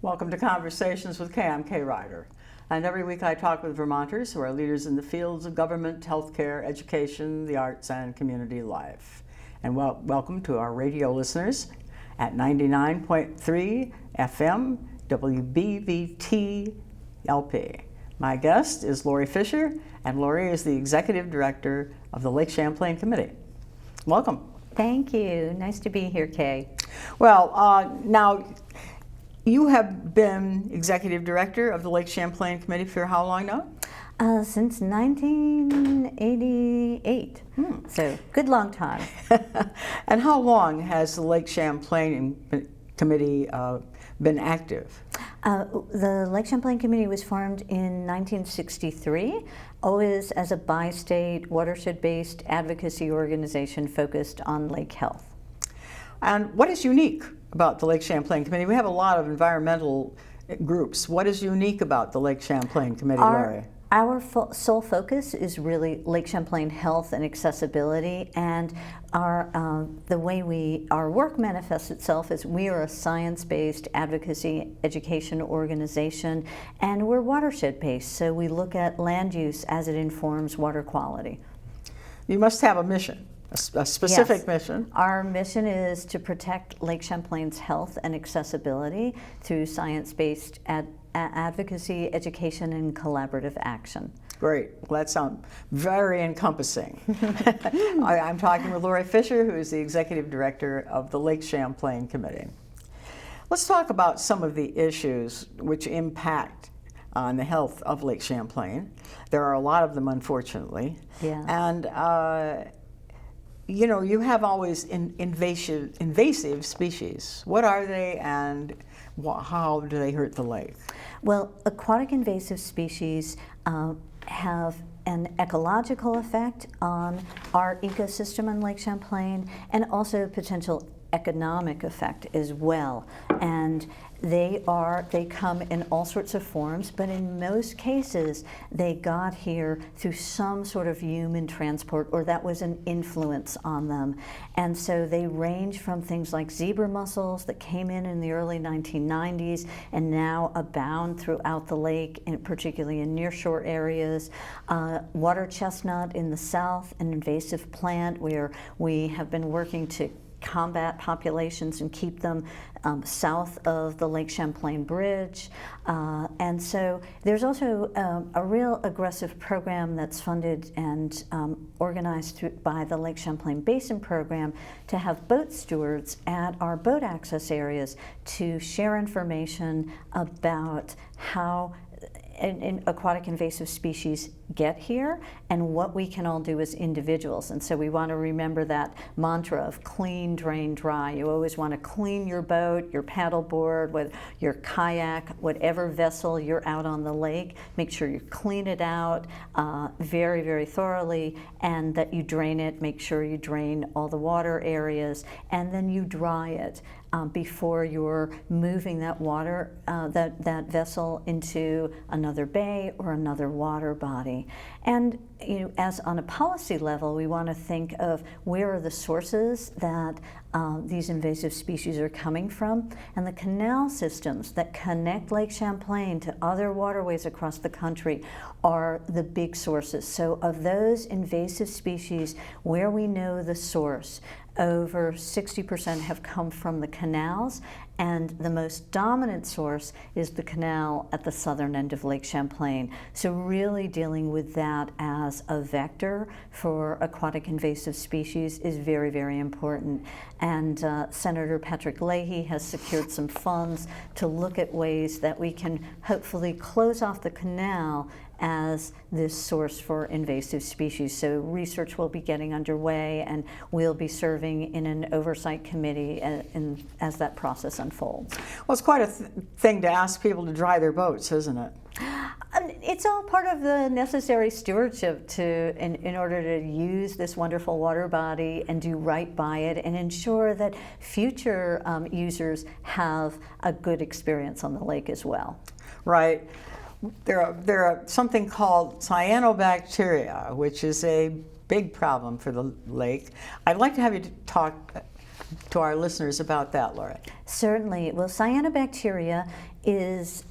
Welcome to Conversations with Kay. I'm Kay Ryder. And every week I talk with Vermonters who are leaders in the fields of government, healthcare, education, the arts, and community life. And welcome to our radio listeners at 99.3 FM WBVT LP. My guest is Lori Fisher, and Lori is the Executive Director of the Lake Champlain Committee. Welcome. Thank you. Nice to be here, Kay. Well, now, you have been Executive Director of the Lake Champlain Committee for how long now? Since 1988, so good long time. And how long has the Lake Champlain Committee been active? The Lake Champlain Committee was formed in 1963, always as a bi-state, watershed-based advocacy organization focused on lake health. And what is unique about the Lake Champlain Committee? We have a lot of environmental groups. What is unique about the Lake Champlain Committee, Lori? Our sole focus is really Lake Champlain health and accessibility, and the way our work manifests itself is we are a science-based advocacy education organization, and we're watershed-based, so we look at land use as it informs water quality. You must have a mission. A specific Yes. mission. Our mission is to protect Lake Champlain's health and accessibility through science-based advocacy, education, and collaborative action. Great. Well, that sounds very encompassing. I'm talking with Lori Fisher, who is the Executive Director of the Lake Champlain Committee. Let's talk about some of the issues which impact on the health of Lake Champlain. There are a lot of them, unfortunately. Yeah. And you have always invasive species. What are they, and how do they hurt the lake? Well, aquatic invasive species have an ecological effect on our ecosystem in Lake Champlain, and also potential economic effect as well. And they come in all sorts of forms, but in most cases they got here through some sort of human transport, or that was an influence on them. And so they range from things like zebra mussels that came in the early 1990s and now abound throughout the lake, and particularly in nearshore areas. Water chestnut in the south, an invasive plant where we have been working to combat populations and keep them south of the Lake Champlain Bridge. And so there's also a real aggressive program that's funded and organized by the Lake Champlain Basin Program to have boat stewards at our boat access areas to share information about how aquatic invasive species get here and what we can all do as individuals. And so we want to remember that mantra of clean, drain, dry. You always want to clean your boat, your paddleboard, your kayak, whatever vessel you're out on the lake. Make sure you clean it out very, very thoroughly, and that you drain it. Make sure you drain all the water areas, and then you dry it before you're moving that water, that vessel into another bay or another water body. And as on a policy level, we want to think of where are the sources that these invasive species are coming from, and the canal systems that connect Lake Champlain to other waterways across the country are the big sources. So of those invasive species, where we know the source, over 60% have come from the canals, and the most dominant source is the canal at the southern end of Lake Champlain. So really dealing with that as a vector for aquatic invasive species is very, very important. And Senator Patrick Leahy has secured some funds to look at ways that we can hopefully close off the canal as this source for invasive species. So research will be getting underway, and we'll be serving in an oversight committee as that process unfolds. Well, it's quite a thing to ask people to dry their boats, isn't it? It's all part of the necessary stewardship in order to use this wonderful water body and do right by it and ensure that future users have a good experience on the lake as well. Right. There are something called cyanobacteria, which is a big problem for the lake. I'd like to have you talk to our listeners about that, Laura? Certainly. Well, cyanobacteria is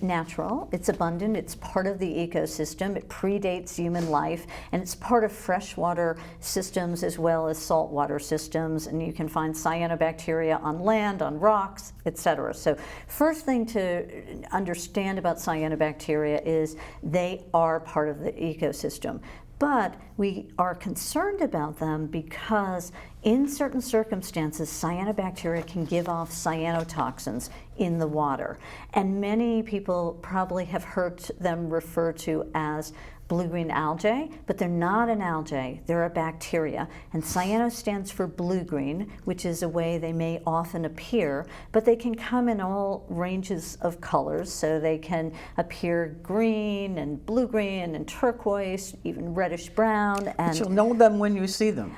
natural. It's abundant. It's part of the ecosystem. It predates human life, and it's part of freshwater systems as well as saltwater systems. And you can find cyanobacteria on land, on rocks, etc. So, first thing to understand about cyanobacteria is they are part of the ecosystem. But we are concerned about them because in certain circumstances, cyanobacteria can give off cyanotoxins in the water. And many people probably have heard them referred to as blue-green algae, but they're not an algae, they're a bacteria. And cyano stands for blue-green, which is a way they may often appear, but they can come in all ranges of colors. So they can appear green and blue-green and turquoise, even reddish-brown. And but you'll know them when you see them.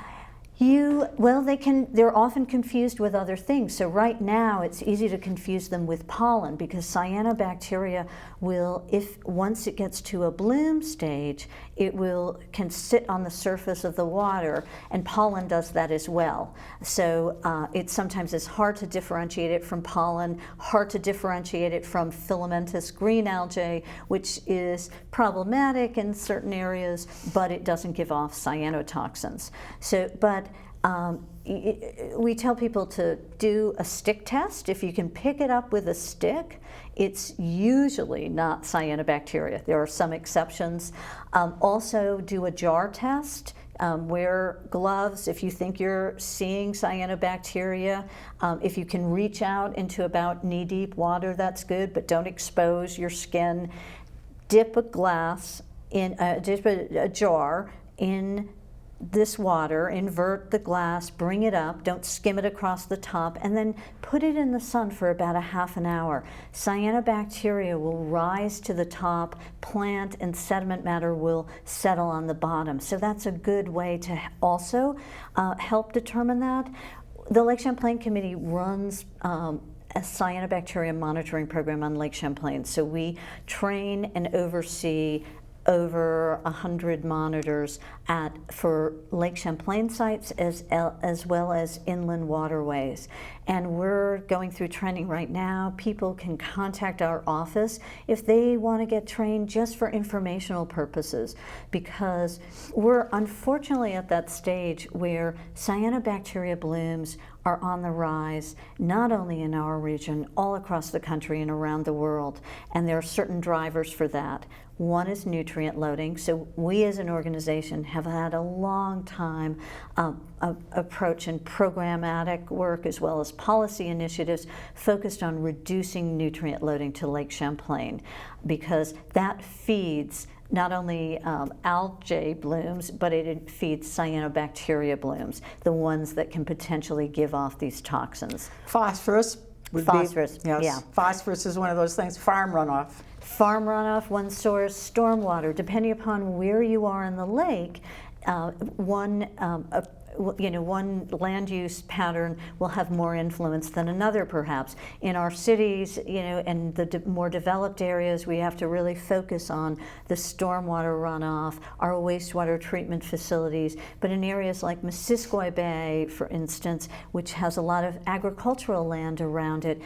They're often confused with other things. So right now it's easy to confuse them with pollen because cyanobacteria will, once it gets to a bloom stage, can sit on the surface of the water, and pollen does that as well. So it sometimes is hard to differentiate it from pollen, hard to differentiate it from filamentous green algae, which is problematic in certain areas, but it doesn't give off cyanotoxins. We tell people to do a stick test. If you can pick it up with a stick, it's usually not cyanobacteria. There are some exceptions. Also do a jar test. Wear gloves if you think you're seeing cyanobacteria. If you can reach out into about knee-deep water, that's good, but don't expose your skin. Dip a jar in this water, invert the glass, bring it up, don't skim it across the top, and then put it in the sun for about a half an hour. Cyanobacteria will rise to the top, plant and sediment matter will settle on the bottom. So that's a good way to also help determine that. The Lake Champlain Committee runs a cyanobacteria monitoring program on Lake Champlain. So we train and oversee over 100 monitors for Lake Champlain sites as well as inland waterways. And we're going through training right now. People can contact our office if they want to get trained just for informational purposes, because we're unfortunately at that stage where cyanobacteria blooms are on the rise, not only in our region, all across the country and around the world. And there are certain drivers for that. One is nutrient loading. So we as an organization have had a long time approach and programmatic work as well as policy initiatives focused on reducing nutrient loading to Lake Champlain, because that feeds not only algae blooms, but it feeds cyanobacteria blooms, the ones that can potentially give off these toxins. Phosphorus would be, yes. Yeah. Phosphorus is one of those things, farm runoff. Farm runoff, one source, stormwater, depending upon where you are in the lake, one land use pattern will have more influence than another, perhaps. In our cities, and the more developed areas, we have to really focus on the stormwater runoff, our wastewater treatment facilities. But in areas like Missisquoi Bay, for instance, which has a lot of agricultural land around it,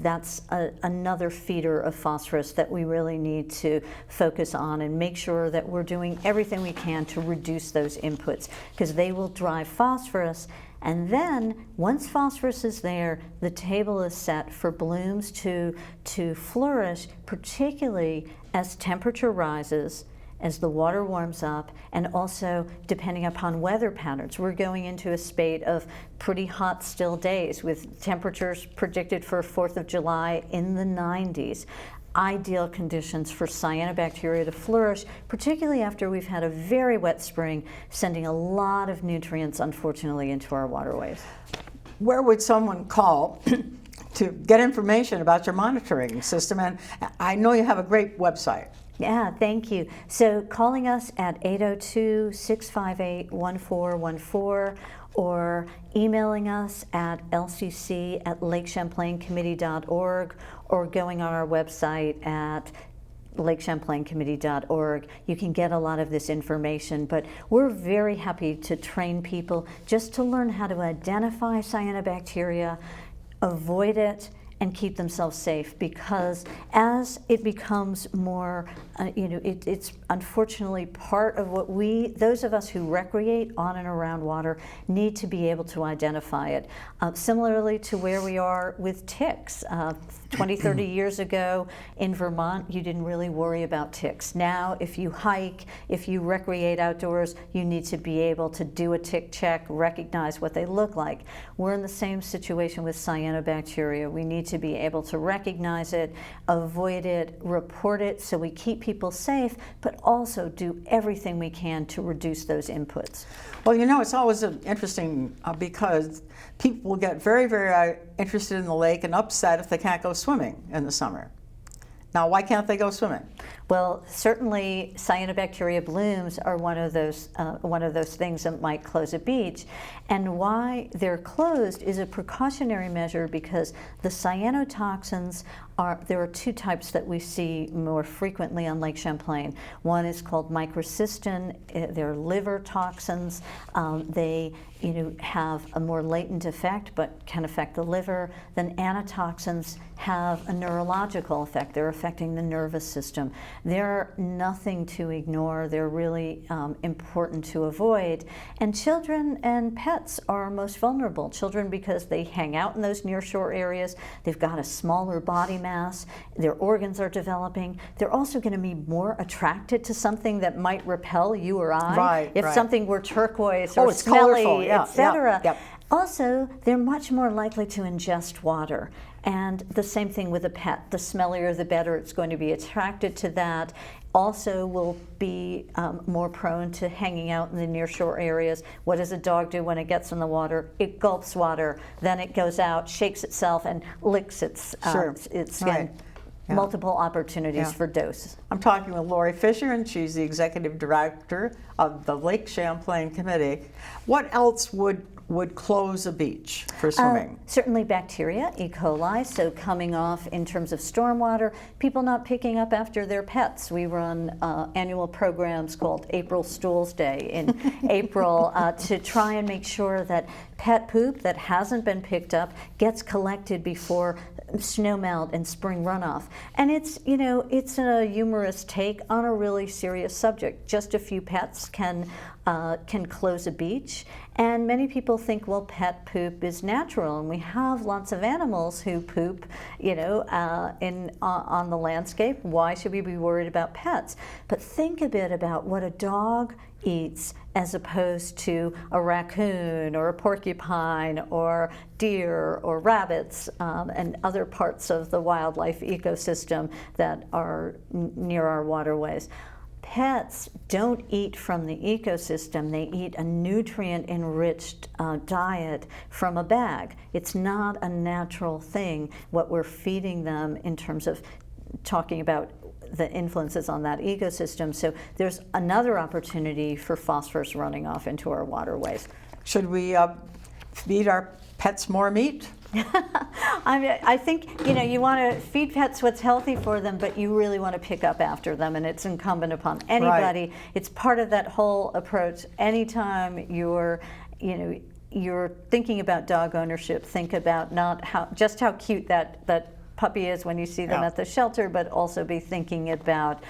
that's another feeder of phosphorus that we really need to focus on and make sure that we're doing everything we can to reduce those inputs, because they will drive phosphorus. And then once phosphorus is there, the table is set for blooms to flourish, particularly as temperature rises, as the water warms up, and also depending upon weather patterns. We're going into a spate of pretty hot still days with temperatures predicted for 4th of July in the 90s. Ideal conditions for cyanobacteria to flourish, particularly after we've had a very wet spring, sending a lot of nutrients, unfortunately, into our waterways. Where would someone call to get information about your monitoring system? And I know you have a great website. Yeah, thank you. So calling us at 802-658-1414 or emailing us at lcc@lakechamplaincommittee.org or going on our website at LakeChamplainCommittee.org. You can get a lot of this information, but we're very happy to train people just to learn how to identify cyanobacteria, avoid it, and keep themselves safe, because as it becomes more, it's unfortunately part of what those of us who recreate on and around water, need to be able to identify it. Similarly to where we are with ticks. 20, 30 years ago in Vermont, you didn't really worry about ticks. Now, if you hike, if you recreate outdoors, you need to be able to do a tick check, recognize what they look like. We're in the same situation with cyanobacteria. We need to be able to recognize it, avoid it, report it, so we keep people safe, but also do everything we can to reduce those inputs. Well, it's always interesting because people get very, very interested in the lake and upset if they can't go swimming in the summer. Now, why can't they go swimming? Well, certainly cyanobacteria blooms are one of those things that might close a beach. And why they're closed is a precautionary measure, because the cyanotoxins there are two types that we see more frequently on Lake Champlain. One is called microcystin. They're liver toxins. They have a more latent effect but can affect the liver. Then anatoxins have a neurological effect. They're affecting the nervous system. They're nothing to ignore. They're really important to avoid. And children and pets are most vulnerable. Children, because they hang out in those nearshore areas. They've got a smaller body mass. Their organs are developing. They're also going to be more attracted to something that might repel you or I. Right, if right. something were turquoise or it's smelly, colorful, yeah, etc. Yep. Also, they're much more likely to ingest water. And the same thing with a pet. The smellier, the better. It's going to be attracted to that. Also will be more prone to hanging out in the nearshore areas. What does a dog do when it gets in the water? It gulps water, then it goes out, shakes itself, and licks its skin. Right. Yeah. Multiple opportunities for dose. I'm talking with Lori Fisher, and she's the executive director of the Lake Champlain Committee. What else would close a beach for swimming? Certainly bacteria, E. coli, so coming off in terms of stormwater, people not picking up after their pets. We run annual programs called April Stools Day in April to try and make sure that pet poop that hasn't been picked up gets collected before snowmelt and spring runoff. And it's a humorous take on a really serious subject. Just a few pets can close a beach, and many people think, well, pet poop is natural, and we have lots of animals who poop, on the landscape. Why should we be worried about pets? But think a bit about what a dog eats as opposed to a raccoon or a porcupine or deer or rabbits and other parts of the wildlife ecosystem that are near our waterways. Pets don't eat from the ecosystem. They eat a nutrient-enriched diet from a bag. It's not a natural thing, what we're feeding them in terms of talking about the influences on that ecosystem. So there's another opportunity for phosphorus running off into our waterways. Should we feed our pets more meat? I think you want to feed pets what's healthy for them, but you really want to pick up after them, and it's incumbent upon anybody. Right. It's part of that whole approach. Anytime you're thinking about dog ownership, think about not just how cute that puppy is when you see them at the shelter, but also be thinking about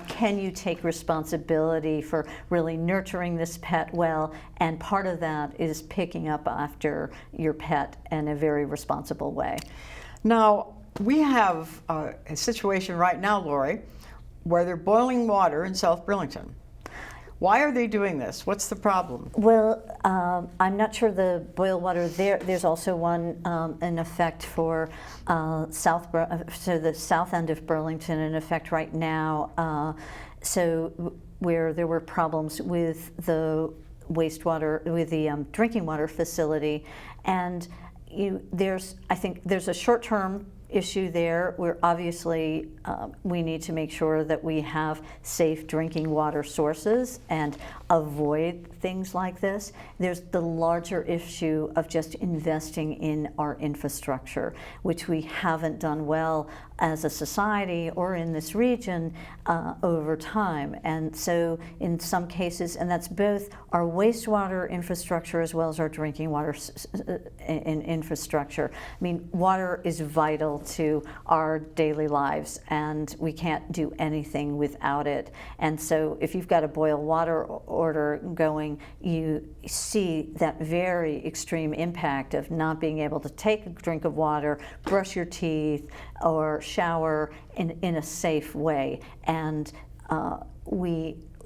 can you take responsibility for really nurturing this pet well, and part of that is picking up after your pet in a very responsible way. Now, we have a situation right now, Lori, where they're boiling water in South Burlington. Why are they doing this? What's the problem? Well, I'm not sure the boil water there. There's also one in effect for the south end of Burlington in effect right now. So where there were problems with the wastewater, with the drinking water facility, and I think there's a short-term issue there. We're obviously, we need to make sure that we have safe drinking water sources and avoid things like this. There's the larger issue of just investing in our infrastructure, which we haven't done well as a society or in this region over time. And so in some cases, and that's both our wastewater infrastructure as well as our drinking water infrastructure. I mean, water is vital to our daily lives, and we can't do anything without it. And so if you've got a boil water order going, you see that very extreme impact of not being able to take a drink of water, brush your teeth, or shower in a safe way. And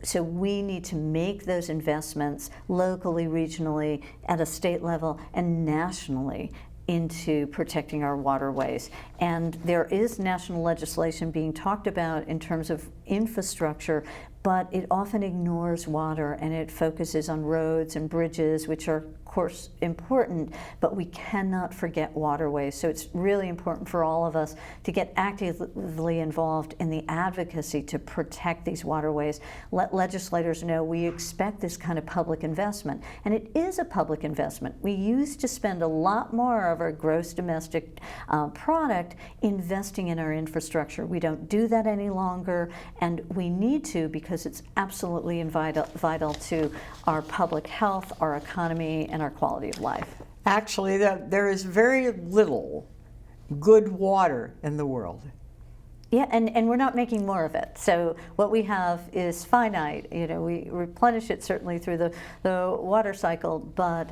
so we need to make those investments locally, regionally, at a state level, and nationally into protecting our waterways. And there is national legislation being talked about in terms of infrastructure, but it often ignores water, and it focuses on roads and bridges, which are, of course, important, but we cannot forget waterways. So it's really important for all of us to get actively involved in the advocacy to protect these waterways. Let legislators know we expect this kind of public investment, and it is a public investment. We used to spend a lot more of our gross domestic product investing in our infrastructure. We don't do that any longer, and we need to, because it's absolutely vital to our public health, our economy, and our quality of life. Actually, there is very little good water in the world. Yeah, and we're not making more of it. So what we have is finite. You know, we replenish it certainly through the water cycle, but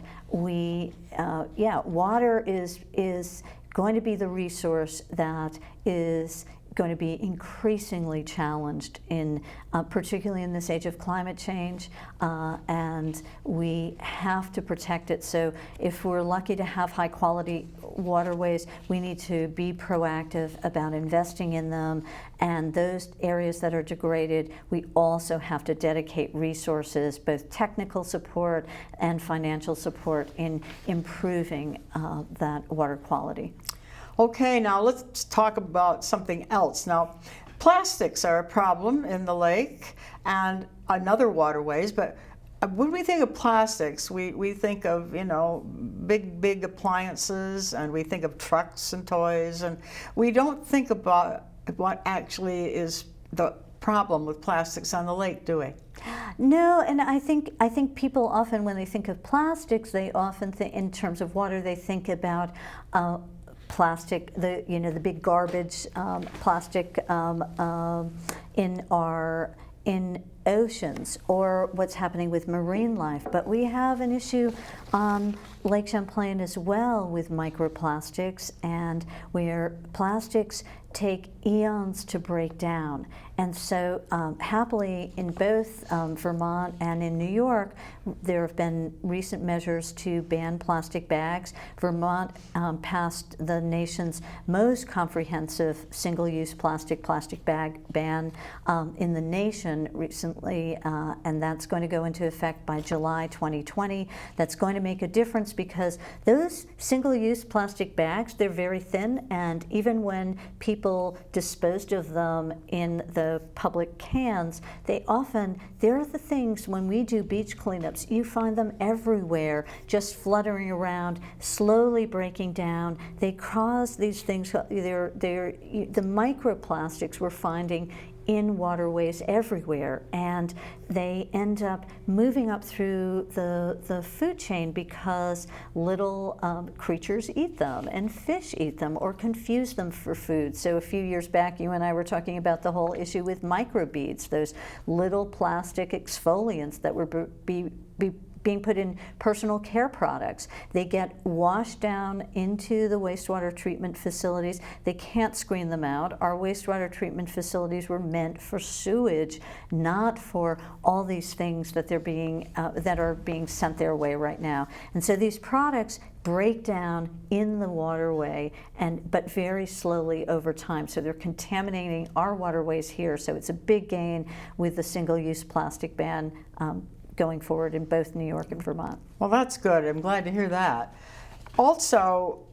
water is going to be the resource that is going to be increasingly challenged in, particularly in this age of climate change, and we have to protect it. So if we're lucky to have high quality waterways, we need to be proactive about investing in them, and those areas that are degraded, we also have to dedicate resources, both technical support and financial support, in improving that water quality. Okay, now let's talk about something else. Now, plastics are a problem in the lake and in other waterways, but when we think of plastics, we think of, you know, big appliances, and we think of trucks and toys, and we don't think about what actually is the problem with plastics on the lake, do we? No, and I think people often, when they think of plastics, they often think in terms of water. They think about plastic, the big garbage plastic in oceans, or what's happening with marine life. But we have an issue on Lake Champlain as well with microplastics, and where plastics take eons to break down. And so happily, in both Vermont and in New York, there have been recent measures to ban plastic bags. Vermont passed the nation's most comprehensive single-use plastic bag ban in the nation recently, and that's going to go into effect by July 2020. That's going to make a difference, because those single-use plastic bags, they're very thin, and even when people disposed of them in the public cans, they're the things, when we do beach cleanups, you find them everywhere, just fluttering around, slowly breaking down. They cause these things, the microplastics we're finding in waterways everywhere, and they end up moving up through the food chain because little creatures eat them, and fish eat them or confuse them for food. So a few years back, you and I were talking about the whole issue with microbeads, those little plastic exfoliants that were being put in personal care products. They get washed down into the wastewater treatment facilities. They can't screen them out. Our wastewater treatment facilities were meant for sewage, not for all these things that that are being sent their way right now. And so these products break down in the waterway, but very slowly over time. So they're contaminating our waterways here. So it's a big gain with the single-use plastic ban going forward in both New York and Vermont. Well, that's good. I'm glad to hear that. Also,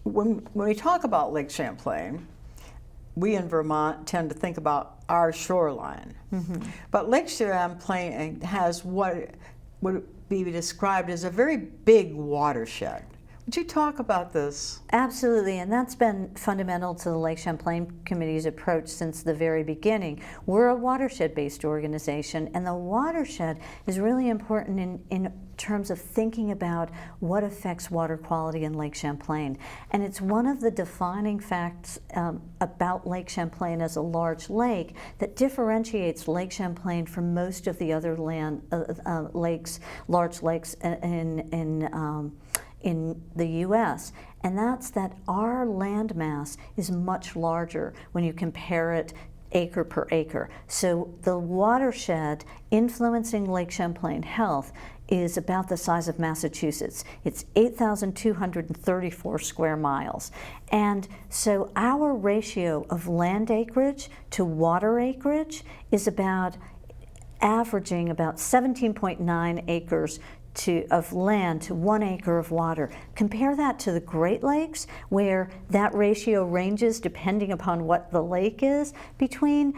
when we talk about Lake Champlain, we in Vermont tend to think about our shoreline. But Lake Champlain has what would be described as a very big watershed. Would you talk about this? Absolutely, and that's been fundamental to the Lake Champlain Committee's approach since the very beginning. We're a watershed-based organization, and the watershed is really important in terms of thinking about what affects water quality in Lake Champlain. And it's one of the defining facts about Lake Champlain as a large lake that differentiates Lake Champlain from most of the other large lakes in the U.S., and that's that our land mass is much larger when you compare it acre per acre. So the watershed influencing Lake Champlain health is about the size of Massachusetts. It's 8,234 square miles. And so our ratio of land acreage to water acreage is averaging about 17.9 acres of land to 1 acre of water. Compare that to the Great Lakes, where that ratio ranges, depending upon what the lake is, between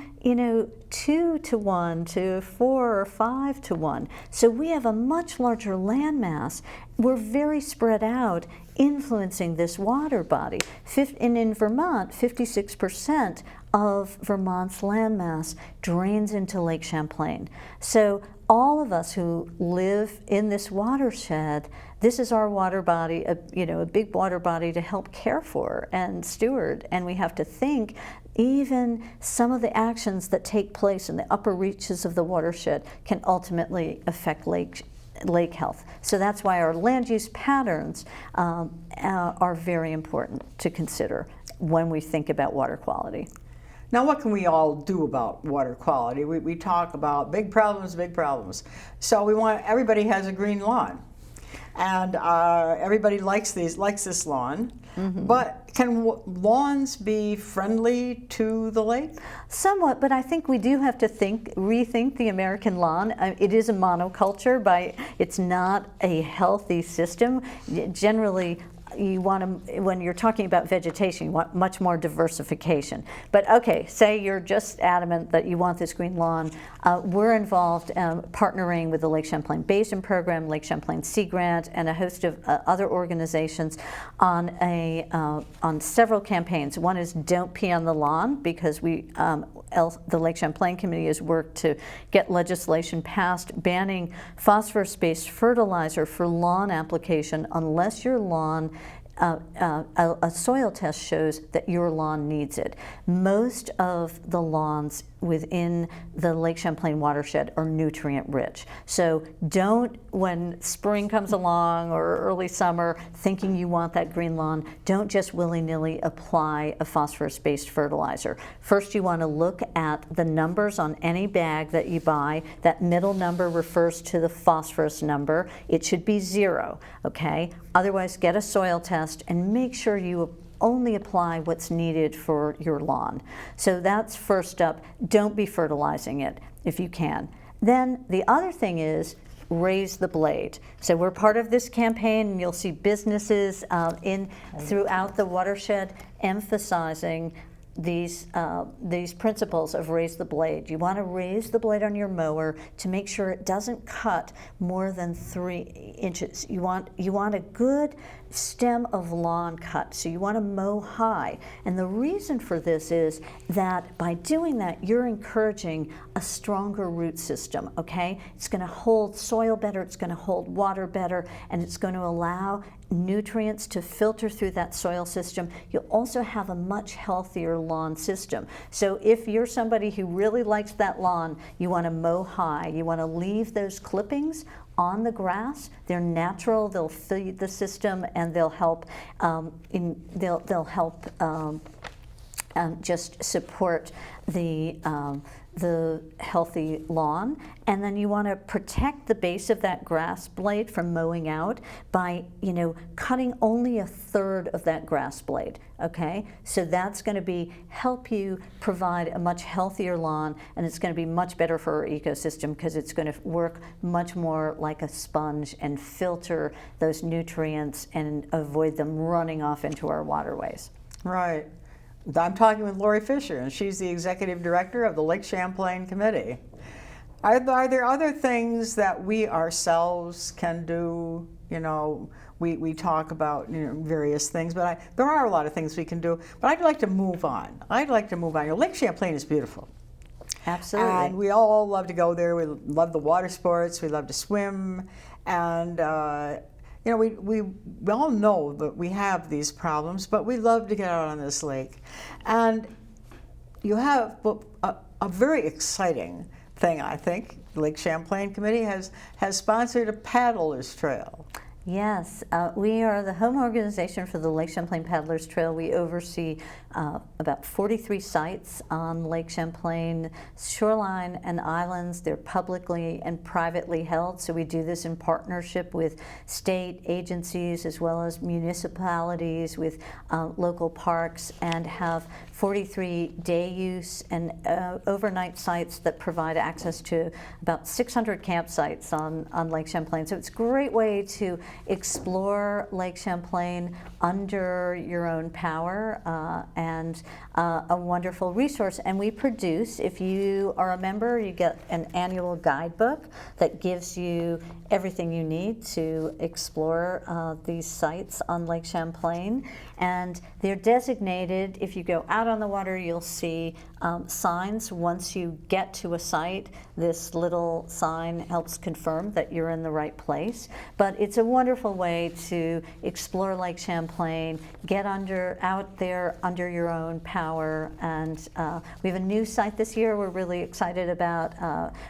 2 to 1 to 4 or 5 to 1. So we have a much larger land mass. We're very spread out, influencing this water body. And in Vermont, 56% of Vermont's landmass drains into Lake Champlain. So all of us who live in this watershed, this is our water body, a big water body to help care for and steward. And we have to think even some of the actions that take place in the upper reaches of the watershed can ultimately affect lake health. So that's why our land use patterns are very important to consider when we think about water quality. Now, what can we all do about water quality? We talk about big problems. So everybody has a green lawn, and everybody likes this lawn. But can lawns be friendly to the lake? Somewhat, but I think we do have to rethink the American lawn. It is a monoculture, it's not a healthy system. Generally, you want to, when you're talking about vegetation, you want much more diversification. But okay, say you're just adamant that you want this green lawn. We're involved partnering with the Lake Champlain Basin Program, Lake Champlain Sea Grant, and a host of other organizations on several campaigns. One is Don't Pee on the Lawn, because the Lake Champlain Committee has worked to get legislation passed banning phosphorus-based fertilizer for lawn application unless your lawn a soil test shows that your lawn needs it. Most of the lawns within the Lake Champlain watershed are nutrient rich. So don't, when spring comes along or early summer, thinking you want that green lawn, don't just willy-nilly apply a phosphorus-based fertilizer. First, you want to look at the numbers on any bag that you buy. That middle number refers to the phosphorus number. It should be 0, okay? Otherwise, get a soil test and make sure you only apply what's needed for your lawn. So that's first up. Don't be fertilizing it if you can. Then the other thing is raise the blade. So we're part of this campaign, and you'll see businesses throughout the watershed emphasizing these principles of raise the blade. You want to raise the blade on your mower to make sure it doesn't cut more than 3 inches. You want a good stem of lawn cut, so you want to mow high. And the reason for this is that by doing that, you're encouraging a stronger root system, okay? It's going to hold soil better, it's going to hold water better, and it's going to allow nutrients to filter through that soil system. You'll also have a much healthier lawn system. So if you're somebody who really likes that lawn, you want to mow high. You want to leave those clippings on the grass. They're natural. They'll feed the system, and they'll help just support the healthy lawn, and then you want to protect the base of that grass blade from mowing out by, cutting only a third of that grass blade. Okay, so that's going to help you provide a much healthier lawn, and it's going to be much better for our ecosystem because it's going to work much more like a sponge and filter those nutrients and avoid them running off into our waterways. Right. I'm talking with Lori Fisher, and she's the executive director of the Lake Champlain Committee. Are there other things that we ourselves can do? We talk about various things, but there are a lot of things we can do. But I'd like to move on. Lake Champlain is beautiful. Absolutely. And we all love to go there. We love the water sports. We love to swim, and we all know that we have these problems, but we love to get out on this lake. And you have a very exciting thing, I think. The Lake Champlain Committee has sponsored a paddler's trail. Yes, we are the home organization for the Lake Champlain Paddlers Trail. We oversee about 43 sites on Lake Champlain shoreline and islands. They're publicly and privately held, so we do this in partnership with state agencies as well as municipalities, with local parks, and have 43 day use and overnight sites that provide access to about 600 campsites on Lake Champlain. So it's a great way to explore Lake Champlain under your own power, and a wonderful resource. And we produce, if you are a member, you get an annual guidebook that gives you everything you need to explore these sites on Lake Champlain. And they're designated. If you go out on the water, you'll see signs. Once you get to a site, this little sign helps confirm that you're in the right place. But it's a wonderful way to explore Lake Champlain, get out there under your own power. And we have a new site this year we're really excited about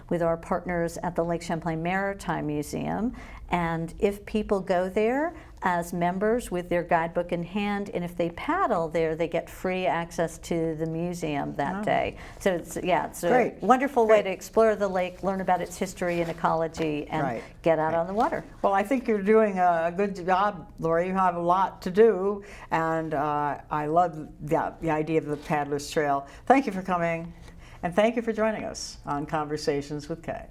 with our partners at the Lake Champlain Maritime Museum. And if people go there as members with their guidebook in hand, and if they paddle there, they get free access to the museum that day. So it's a Great. wonderful way to explore the lake, learn about its history and ecology, and get out on the water. Well, I think you're doing a good job, Lori. You have a lot to do, and I love the idea of the Paddler's Trail. Thank you for coming, and thank you for joining us on Conversations with Kay.